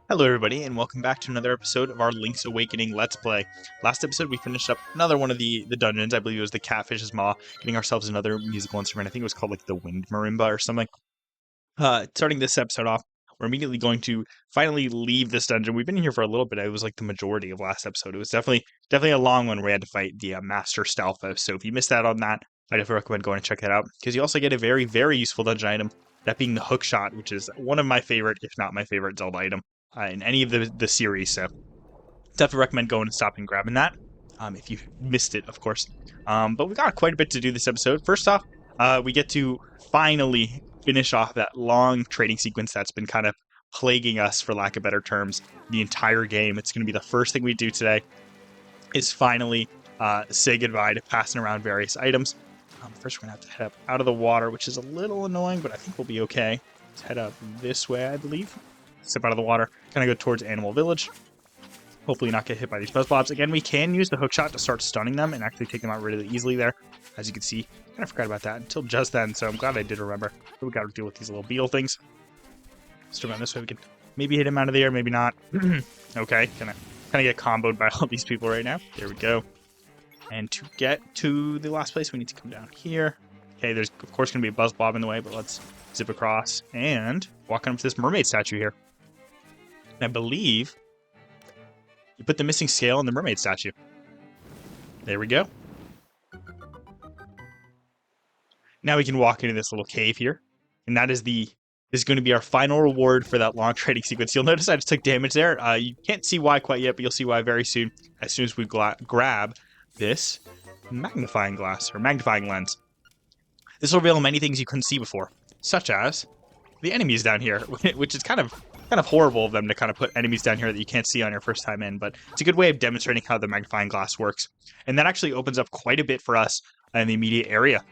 Hello everybody, and welcome back to another episode of our Link's Awakening Let's Play. Last episode we finished up another one of the dungeons. I believe it was the Catfish's Maw, getting ourselves another musical instrument. I think it was called like the Wind Marimba or something. Starting this episode off, we're immediately going to finally leave this dungeon. We've been here for a little bit. It was like the majority of last episode. It was definitely a long one where we had to fight the Master Stalfos. So if you missed out on that, I definitely recommend going and check that out, because you also get a very, very useful dungeon item, that being the hook shot, which is one of my favorite, if not my favorite, Zelda item in any of the series. So definitely recommend going and stopping and grabbing that if you missed it, of course. But we got quite a bit to do this episode. First off, we get to finally finish off that long trading sequence that's been kind of plaguing us, for lack of better terms, the entire game. It's going to be the first thing we do today, is finally say goodbye to passing around various items. First, we're going to have to head up out of the water, which is a little annoying, but I think we'll be okay. Let's head up this way, I believe. Step out of the water, kind of go towards Animal Village. Hopefully not get hit by these Buzzblobs. Again, we can use the hookshot to start stunning them and actually take them out really easily there. As you can see, kind of forgot about that until just then, so I'm glad I did remember. But we got to deal with these little beetle things. Let's turn around this way. We can maybe hit him out of there, maybe not. Okay, gonna kind of get comboed by all these people right now. There we go. And to get to the last place, we need to come down here. Okay, there's of course going to be a Buzzblob in the way, but let's zip across and walk up to this mermaid statue here. And I believe you put the missing scale in the mermaid statue. There we go. Now we can walk into this little cave here, and that is going to be our final reward for that long trading sequence. You'll notice I just took damage there. You can't see why quite yet, but you'll see why very soon, as soon as we grab this magnifying glass, or magnifying lens. This will reveal many things you couldn't see before, such as the enemies down here, which is kind of horrible of them to kind of put enemies down here that you can't see on your first time in, but it's a good way of demonstrating how the magnifying glass works. And that actually opens up quite a bit for us in the immediate area.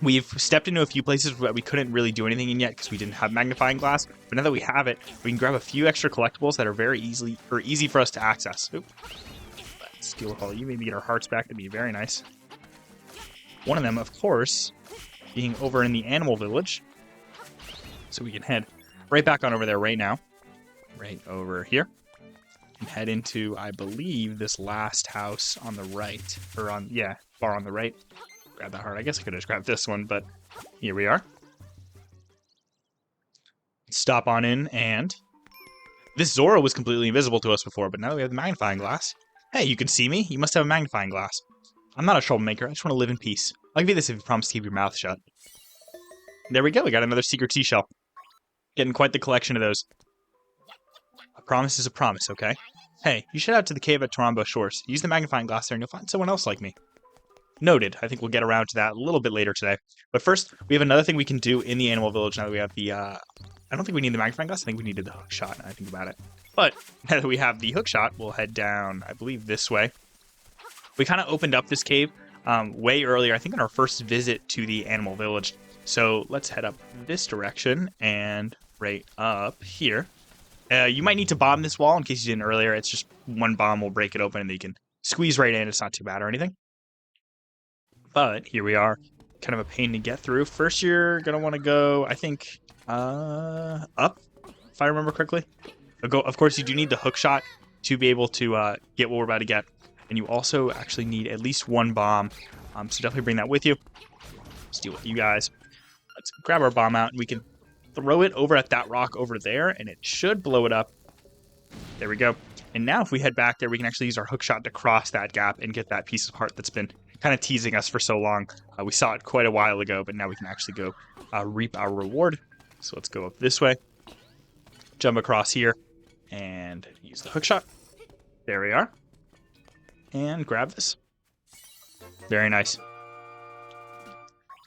We've stepped into a few places that we couldn't really do anything in yet because we didn't have magnifying glass, but now that we have it, we can grab a few extra collectibles that are very easy for us to access. Oop. Let's deal with all you. Maybe get our hearts back. That'd be very nice. One of them, of course, being over in the Animal Village. So we can head right back on over there right now. Right over here. And head into, I believe, this last house on the right. Or on, yeah, far on the right. Grab that heart. I guess I could have just grabbed this one, but here we are. Stop on in, and this Zora was completely invisible to us before, but now that we have the magnifying glass. Hey, you can see me? You must have a magnifying glass. I'm not a troublemaker. I just want to live in peace. I'll give you this if you promise to keep your mouth shut. There we go. We got another secret seashell. Getting quite the collection of those. A promise is a promise, okay? Hey, you should head out to the cave at Tarambo Shores. Use the magnifying glass there and you'll find someone else like me. Noted. I think we'll get around to that a little bit later today. But first, we have another thing we can do in the Animal Village now that we have the, I don't think we need the magnifying glass. I think we needed the hook shot, now I think about it. But now that we have the hook shot, we'll head down, I believe, this way. We kind of opened up this cave way earlier, I think on our first visit to the Animal Village. So let's head up this direction and right up here. You might need to bomb this wall in case you didn't earlier. It's just one bomb will break it open and you can squeeze right in. It's not too bad or anything. But here we are. Kind of a pain to get through. First, you're going to want to go, I think, up, if I remember correctly. Of course, you do need the hook shot to be able to get what we're about to get. And you also actually need at least one bomb. So definitely bring that with you. Let's deal with you guys. Let's grab our bomb out. And we can throw it over at that rock over there. And it should blow it up. There we go. And now if we head back there, we can actually use our hook shot to cross that gap and get that piece of heart that's been kind of teasing us for so long. We saw it quite a while ago, but now we can actually go reap our reward. So let's go up this way. Jump across here. And use the hook shot. There we are. And grab this. Very nice.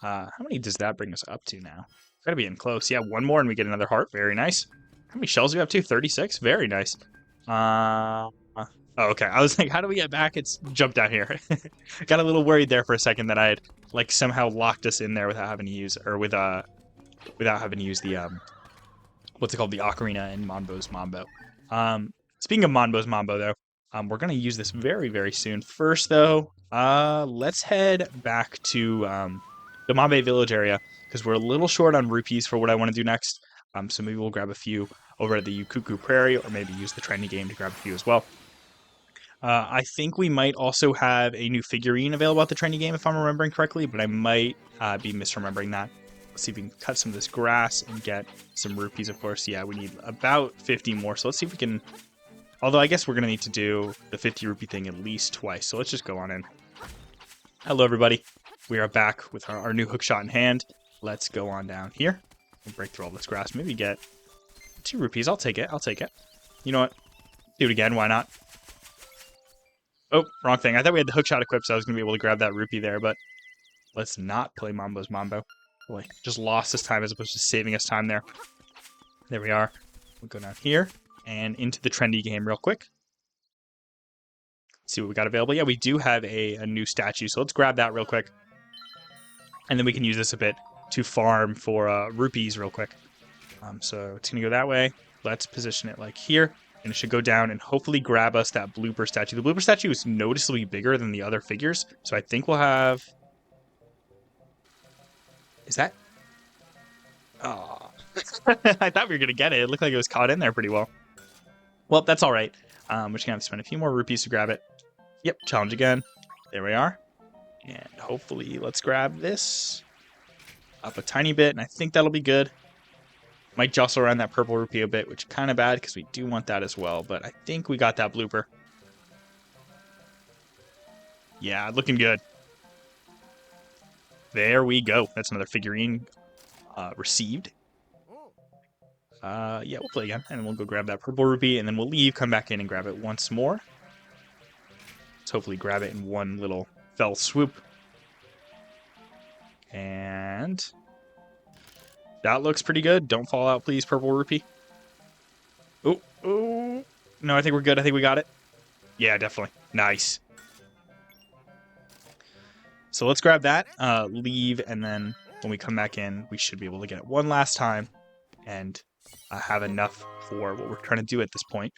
How many does that bring us up to now? Gotta be in close. Yeah, one more and we get another heart. Very nice. How many shells do we have to? 36? Very nice. Oh, okay. I was like, how do we get back? It's jumped down here. Got a little worried there for a second that I had like somehow locked us in there without having to use, or without having to use the what's it called? The ocarina in Monbo's Mambo. Speaking of Monbo's Mambo though, we're gonna use this very, very soon. First though, let's head back to the Mambe Village area because we're a little short on rupees for what I want to do next. So maybe we'll grab a few over at the Ukuku Prairie, or maybe use the trendy game to grab a few as well. I think we might also have a new figurine available at the trendy game, if I'm remembering correctly, but I might be misremembering that. Let's see if we can cut some of this grass and get some rupees, of course. Yeah, we need about 50 more, so let's see if we can... Although I guess we're going to need to do the 50 rupee thing at least twice, so let's just go on in. Hello, everybody. We are back with our new hookshot in hand. Let's go on down here and break through all this grass. Maybe get 2 rupees. I'll take it. I'll take it. You know what? Do it again. Why not? Oh, wrong thing. I thought we had the hookshot equipped, so I was going to be able to grab that rupee there, but let's not play Mambo's Mambo. Boy, just lost this time as opposed to saving us time there. There we are. We'll go down here and into the trendy game real quick. See what we got available. Yeah, we do have a new statue, so let's grab that real quick. And then we can use this a bit to farm for rupees real quick. So it's going to go that way. Let's position it like here. And it should go down and hopefully grab us that blooper statue. The blooper statue is noticeably bigger than the other figures. So I think we'll have... Is that... Oh. I thought we were going to get it. It looked like it was caught in there pretty well. Well, that's all right. We're just going to have to spend a few more rupees to grab it. Yep, challenge again. There we are. And hopefully, let's grab this up a tiny bit. And I think that'll be good. Might jostle around that purple rupee a bit, which is kind of bad because we do want that as well. But I think we got that blooper. Yeah, looking good. There we go. That's another figurine received. Yeah, we'll play again. And we'll go grab that purple rupee. And then we'll leave, come back in, and grab it once more. Let's hopefully grab it in one little fell swoop. And... that looks pretty good. Don't fall out, please, purple rupee. Oh. No, I think we're good. I think we got it. Yeah, definitely. Nice. So let's grab that, leave, and then when we come back in, we should be able to get it one last time and have enough for what we're trying to do at this point.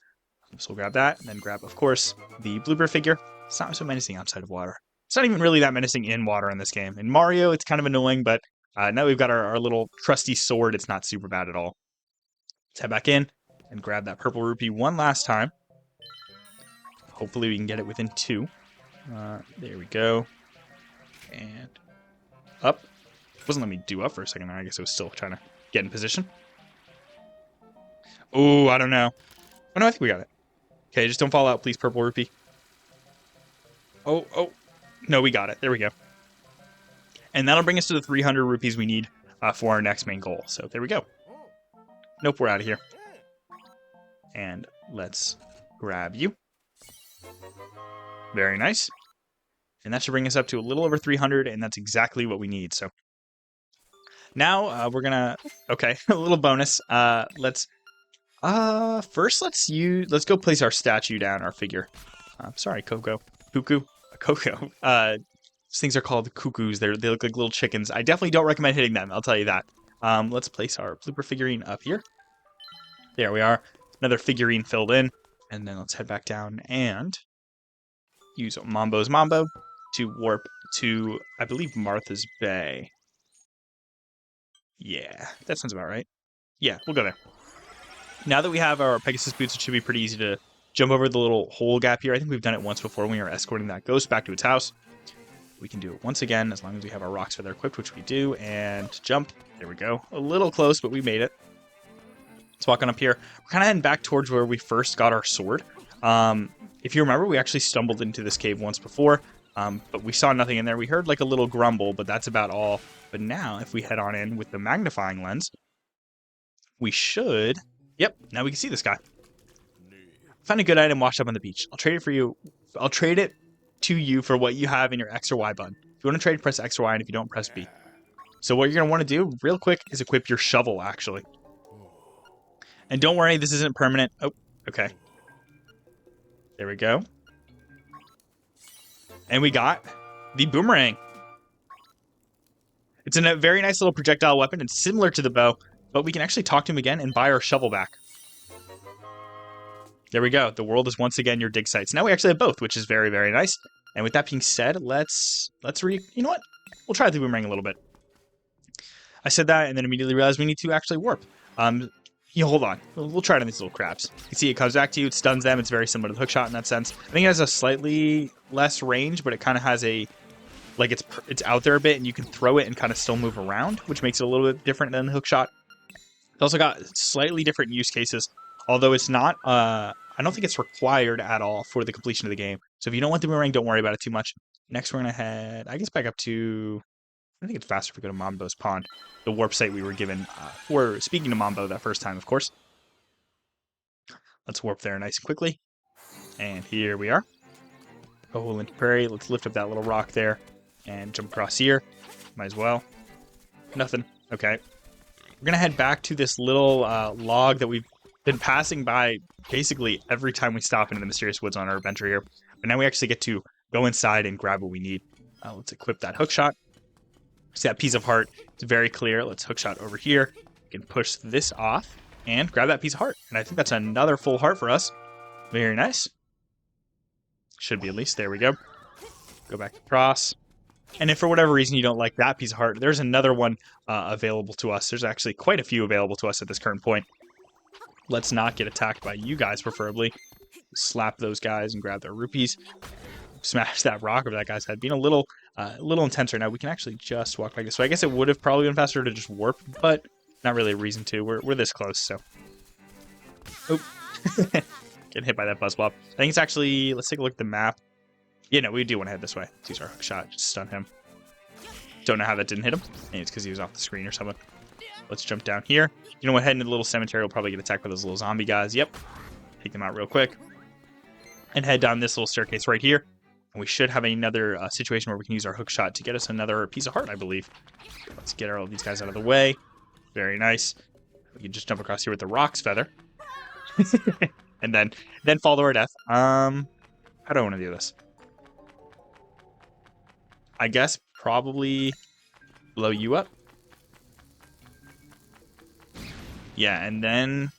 So we'll grab that, and then grab, of course, the blooper figure. It's not so menacing outside of water. It's not even really that menacing in water in this game. In Mario, it's kind of annoying, but now we've got our little trusty sword. It's not super bad at all. Let's head back in and grab that purple rupee one last time. Hopefully we can get it within 2. There we go. And up. It wasn't letting me do up for a second there. I guess it was still trying to get in position. Oh, I don't know. Oh, no, I think we got it. Okay, just don't fall out, please, purple rupee. Oh. No, we got it. There we go. And that'll bring us to the 300 rupees we need for our next main goal. So there we go. Nope, we're out of here. And let's grab you. Very nice. And that should bring us up to a little over 300, and that's exactly what we need. So now we're gonna... Okay, a little bonus. Let's go place our statue down, our figure. Sorry, Coco. Cuckoo. Coco. These things are called cuckoos. They look like little chickens. I definitely don't recommend hitting them, I'll tell you that. Let's place our blooper figurine up here. There we are. Another figurine filled in. And then let's head back down and use Mambo's Mambo to warp to, I believe, Martha's Bay. Yeah, that sounds about right. Yeah, we'll go there. Now that we have our Pegasus boots, it should be pretty easy to jump over the little hole gap here. I think we've done it once before when we were escorting that ghost back to its house. We can do it once again as long as we have our rocks feather equipped, which we do, and jump. There we go. A little close, but we made it. Let's walk on up here. We're kind of heading back towards where we first got our sword. If you remember, we actually stumbled into this cave once before, but we saw nothing in there. We heard like a little grumble, but that's about all. But now, if we head on in with the magnifying lens, we should... Yep, now we can see this guy. Found a good item washed up on the beach. I'll trade it for you. I'll trade it to you for what you have in your X or Y button. If you want to trade, press X or Y, and if you don't, press B. So what you're going to want to do real quick is equip your shovel, actually. And don't worry, this isn't permanent. Oh, okay. There we go. And we got the boomerang. It's a very nice little projectile weapon. It's similar to the bow, but we can actually talk to him again and buy our shovel back. There we go. The world is once again your dig sites. Now we actually have both, which is very, very nice. And with that being said, let's you know what? We'll try the boomerang a little bit. I said that and then immediately realized we need to actually warp. You hold on. We'll try it on these little crabs. You see, it comes back to you. It stuns them. It's very similar to the hook shot in that sense. I think it has a slightly less range, but it kind of has a like it's out there a bit, and you can throw it and kind of still move around, which makes it a little bit different than the hook shot. It's also got slightly different use cases, although it's not. I don't think it's required at all for the completion of the game. So if you don't want the boomerang, don't worry about it too much. Next, we're gonna head, I guess, back up to. I think it's faster if we go to Mambo's Pond, the warp site we were given for speaking to Mambo that first time, of course. Let's warp there nice and quickly. And here we are. Koholint Prairie. Let's lift up that little rock there and jump across here. Might as well. Nothing. Okay. We're going to head back to this little log that we've been passing by basically every time we stop into the mysterious woods on our adventure here. But now we actually get to go inside and grab what we need. Let's equip that hook shot. See that piece of heart. It's very clear. Let's hook shot over here. We can push this off and grab that piece of heart. And I think that's another full heart for us. Very nice. Should be at least. There we go. Go back across. And if for whatever reason you don't like that piece of heart, there's another one available to us. There's actually quite a few available to us at this current point. Let's not get attacked by you guys, preferably. Slap those guys and grab their rupees. Smash that rock over that guy's head. Being a little intense right now. We can actually just walk like this. So I guess it would have probably been faster to just warp, but not really a reason to. We're this close, so. Oh. Getting hit by that buzz blob. I think it's actually, let's take a look at the map. Yeah, no, we do want to head this way. Let's use our hook shot. Just stun him. Don't know how that didn't hit him. Maybe it's because he was off the screen or something. Let's jump down here. You know what? Heading to the little cemetery. We'll probably get attacked by those little zombie guys. Yep. Take them out real quick. And head down this little staircase right here. And we should have another situation where we can use our hook shot to get us another piece of heart, I believe. Let's get all of these guys out of the way. Very nice. We can just jump across here with the Rock's Feather. And then fall to our death. How do I want to do this? I guess probably blow you up. Yeah, and then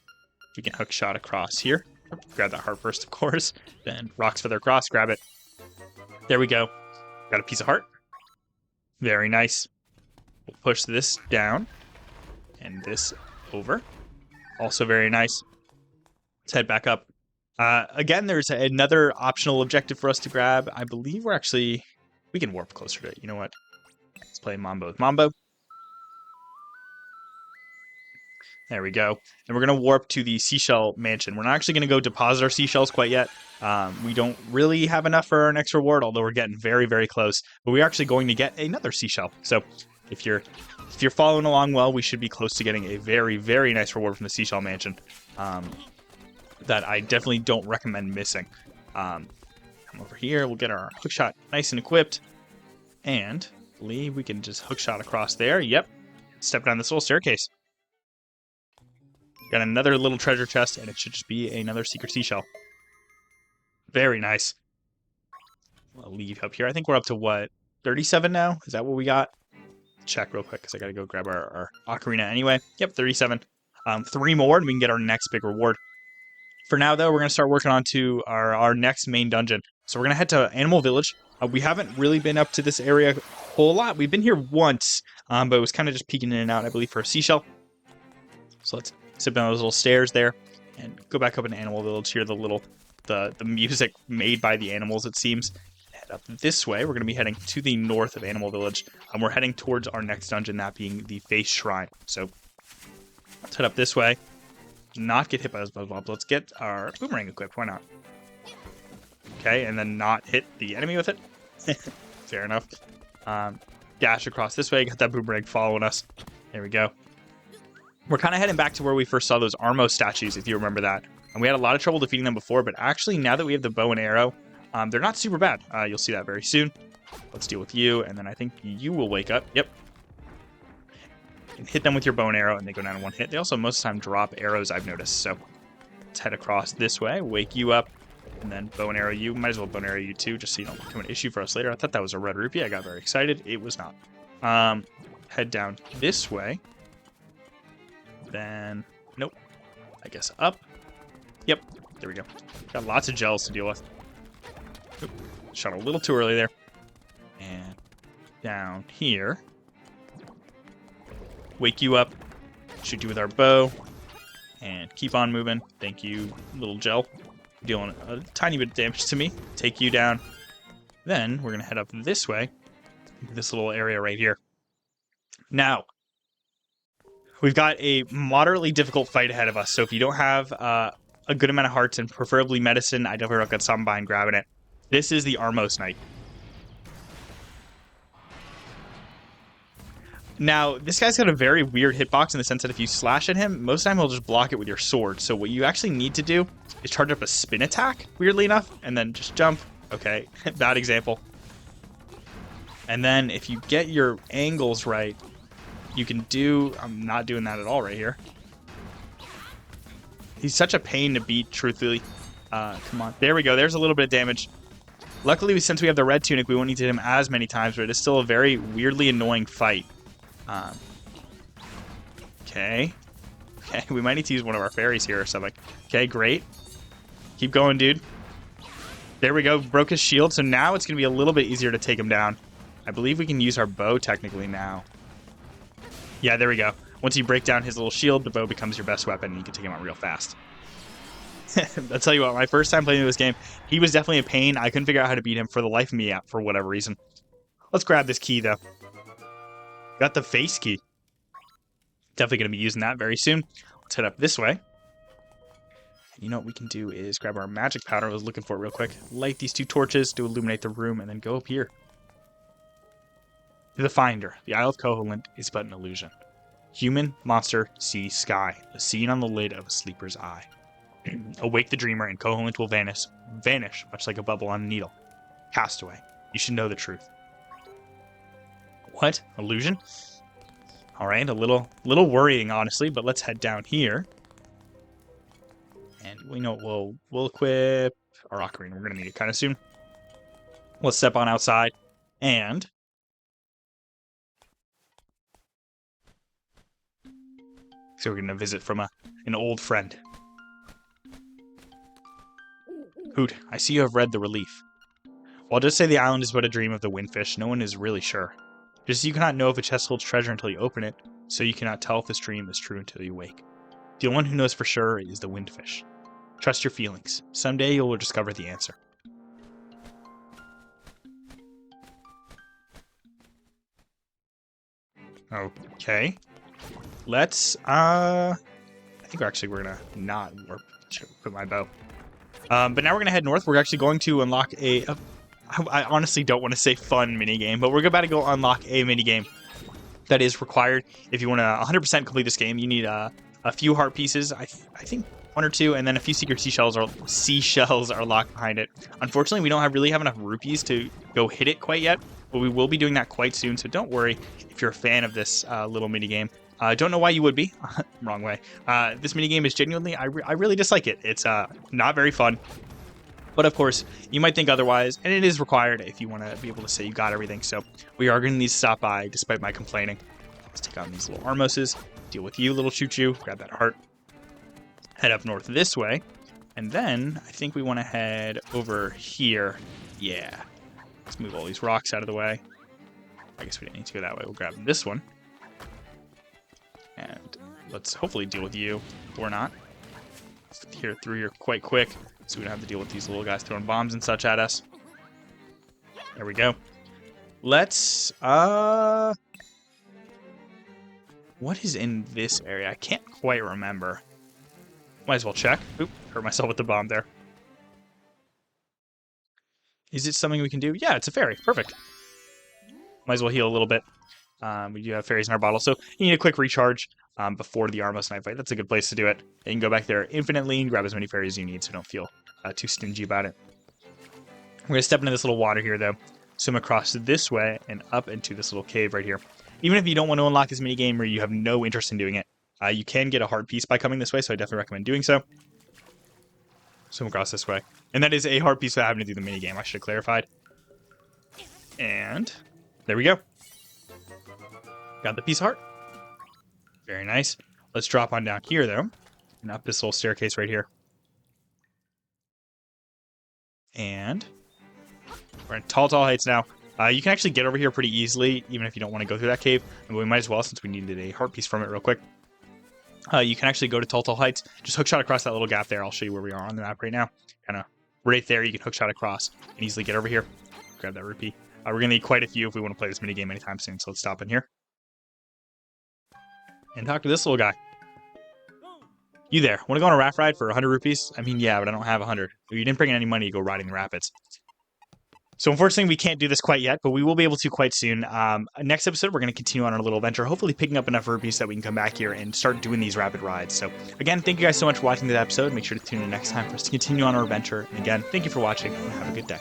we can hook shot across here. Grab that heart first, of course. Then Rock's Feather across, grab it. There we go. Got a piece of heart. Very nice. We'll push this down. And this over. Also very nice. Let's head back up. Again, there's another optional objective for us to grab. I believe we're actually... We can warp closer to it. You know what? Let's play Mambo with Mambo. There we go. And we're going to warp to the seashell mansion. We're not actually going to go deposit our seashells quite yet. We don't really have enough for our next reward, although we're getting very, very close. But we're actually going to get another seashell. So if you're following along well, we should be close to getting a very, very nice reward from the seashell mansion. That I definitely don't recommend missing. Come over here. We'll get our hook shot nice and equipped. And I believe we can just hook shot across there. Yep. Step down this little staircase. Got another little treasure chest, and it should just be another secret seashell. Very nice. I'll leave up here. I think we're up to, what, 37 now? Is that what we got? Check real quick, because I got to go grab our ocarina anyway. Yep, 37. 3 more, and we can get our next big reward. For now, though, we're going to start working on to our next main dungeon. So we're going to head to Animal Village. We haven't really been up to this area a whole lot. We've been here once, but it was kind of just peeking in and out, I believe, for a seashell. So let's sit down those little stairs there and go back up in Animal Village. Hear the music made by the animals, it seems. Head up this way. We're going to be heading to the north of Animal Village. We're heading towards our next dungeon, that being the Face Shrine. So let's head up this way. Not get hit by those buzz blobs. Let's get our boomerang equipped. Why not? Okay, and then not hit the enemy with it. Fair enough. Dash across this way. Got that boomerang following us. There we go. We're kind of heading back to where we first saw those Armo statues, if you remember that. And we had a lot of trouble defeating them before, but actually now that we have the bow and arrow, they're not super bad. You'll see that very soon. Let's deal with you, and then I think you will wake up. Yep. And hit them with your bow and arrow, and they go down in one hit. They also most of the time drop arrows, I've noticed. So let's head across this way, wake you up, and then bow and arrow you. Might as well bow and arrow you too, just so you don't become an issue for us later. I thought that was a red rupee. I got very excited. It was not. Head down this way. Then, nope. I guess up. Yep, there we go. Got lots of gels to deal with. Oop, shot a little too early there. And down here. Wake you up. Shoot you with our bow. And keep on moving. Thank you, little gel. Dealing a tiny bit of damage to me. Take you down. Then we're going to head up this way. This little area right here. Now, we've got a moderately difficult fight ahead of us. So if you don't have a good amount of hearts and preferably medicine, I definitely recommend stopping by and grabbing it. This is the Armos Knight. Now, this guy's got a very weird hitbox in the sense that if you slash at him, most of the time he'll just block it with your sword. So what you actually need to do is charge up a spin attack, weirdly enough, and then just jump. Okay, bad example. And then if you get your angles right, you can do... I'm not doing that at all right here. He's such a pain to beat, truthfully. Come on. There we go. There's a little bit of damage. Luckily, since we have the red tunic, we won't need to hit him as many times, but it is still a very weirdly annoying fight. Okay. Okay, we might need to use one of our fairies here or something. Okay, great. Keep going, dude. There we go. Broke his shield, so now it's going to be a little bit easier to take him down. I believe we can use our bow technically now. Yeah, there we go. Once you break down his little shield, the bow becomes your best weapon, and you can take him out real fast. I'll tell you what, my first time playing this game, he was definitely a pain. I couldn't figure out how to beat him for the life of me for whatever reason. Let's grab this key, though. Got the face key. Definitely going to be using that very soon. Let's head up this way. You know what we can do is grab our magic powder. I was looking for it real quick. Light these 2 torches to illuminate the room, and then go up here. The Finder. The Isle of Koholint is but an illusion. Human, monster, sea, sky. A scene on the lid of a sleeper's eye. Awake the dreamer, and Koholint will vanish. Vanish, much like a bubble on a needle. Castaway. You should know the truth. What? Illusion? Alright, a little worrying, honestly, but let's head down here. And we know we'll equip our ocarina. We're going to need it kind of soon. Let's step on outside. And... so we're going to visit from an old friend. Hoot, I see you have read the relief. Well, I'll just say the island is but a dream of the windfish. No one is really sure. Just as you cannot know if a chest holds treasure until you open it, so you cannot tell if this dream is true until you wake. The only one who knows for sure is the windfish. Trust your feelings. Someday you will discover the answer. Okay. Let's, I think we're gonna not put my bow. But now we're gonna head north. We're actually going to unlock I honestly don't want to say fun minigame, but we're about to go unlock a minigame that is required. If you want to 100% complete this game, you need a few heart pieces, I think 1 or 2, and then a few secret seashells are locked behind it. Unfortunately, we don't really have enough rupees to go hit it quite yet, but we will be doing that quite soon, so don't worry if you're a fan of this little minigame. I don't know why you would be. Wrong way. This minigame is genuinely, I really dislike it. It's not very fun. But of course, you might think otherwise, and it is required if you want to be able to say you got everything. So we are going to need to stop by, despite my complaining. Let's take on these little Armoses, deal with you, little choo-choo, grab that heart. Head up north this way, and then I think we want to head over here. Yeah. Let's move all these rocks out of the way. I guess we didn't need to go that way. We'll grab this one. And let's hopefully deal with you, or not. Here through here quite quick, so we don't have to deal with these little guys throwing bombs and such at us. There we go. Let's, what is in this area? I can't quite remember. Might as well check. Oop, hurt myself with the bomb there. Is it something we can do? Yeah, it's a fairy. Perfect. Might as well heal a little bit. We do have fairies in our bottle, so you need a quick recharge before the Armos Knight fight. That's a good place to do it. You can go back there infinitely and grab as many fairies as you need, so don't feel too stingy about it. We're going to step into this little water here, though. Swim across this way and up into this little cave right here. Even if you don't want to unlock this minigame or you have no interest in doing it, you can get a heart piece by coming this way, so I definitely recommend doing so. Swim across this way. And that is a heart piece without having to do the minigame, I should have clarified. And there we go. Got the piece of heart. Very nice. Let's drop on down here, though. And up this little staircase right here. And we're in tall heights now. You can actually get over here pretty easily, even if you don't want to go through that cave. And we might as well, since we needed a heart piece from it real quick. You can actually go to Telltale Heights. Just hookshot across that little gap there. I'll show you where we are on the map right now. Kind of right there. You can hookshot across and easily get over here. Grab that rupee. We're going to need quite a few if we want to play this minigame anytime soon. So let's stop in here. And talk to this little guy. You there. Want to go on a raft ride for 100 rupees? I mean, yeah, but I don't have 100. You didn't bring in any money to go riding the rapids. So unfortunately, we can't do this quite yet, but we will be able to quite soon. Next episode, we're going to continue on our little adventure, hopefully picking up enough rupees so that we can come back here and start doing these rapid rides. So again, thank you guys so much for watching this episode. Make sure to tune in next time for us to continue on our adventure. And again, thank you for watching and have a good day.